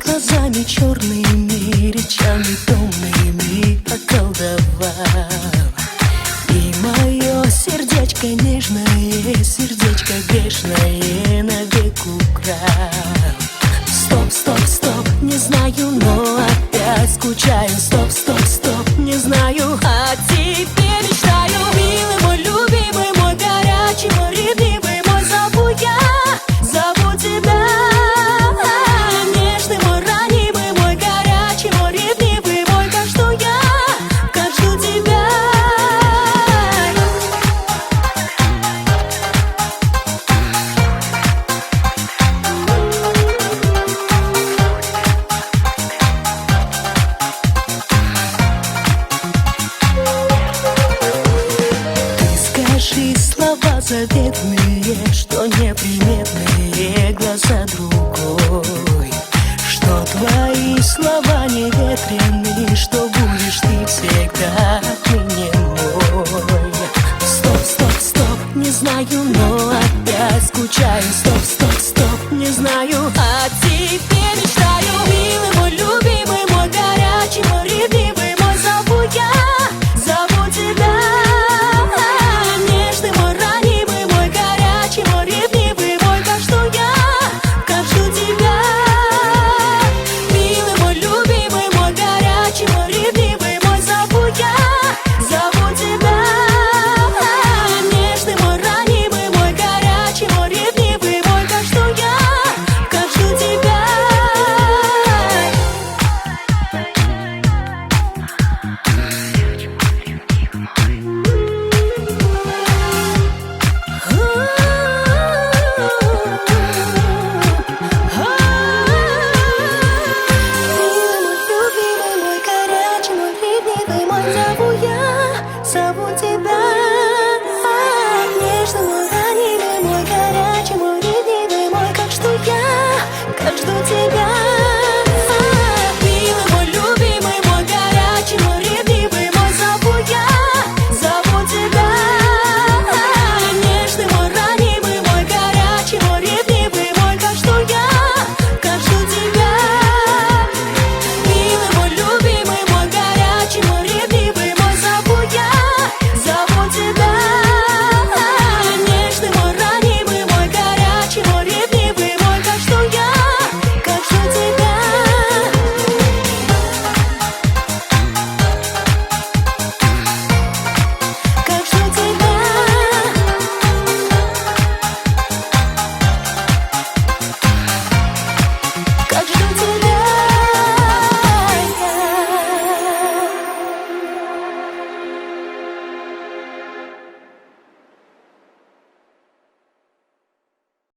Глазами черными, речами томными околдовал. И мое сердечко нежное, сердечко грешное навек украл. Стоп, стоп, стоп, не знаю, но опять скучаю. Стоп, стоп, стоп, не знаю, а теперь мечтаю. Милый мой, любимый мой, горячий мой, ревнивый мой, зову тебя. Слова заветные, что неприметные глаза другой, что твои слова не ветреные, что будешь ты всегда мне мой. Стоп, стоп, стоп, не знаю, но опять скучаю. Стоп, стоп, стоп, не знаю, а теперь мечтаю. Милый мой, любимый мой, горячий мой, ревнивый мой, зову тебя. Зову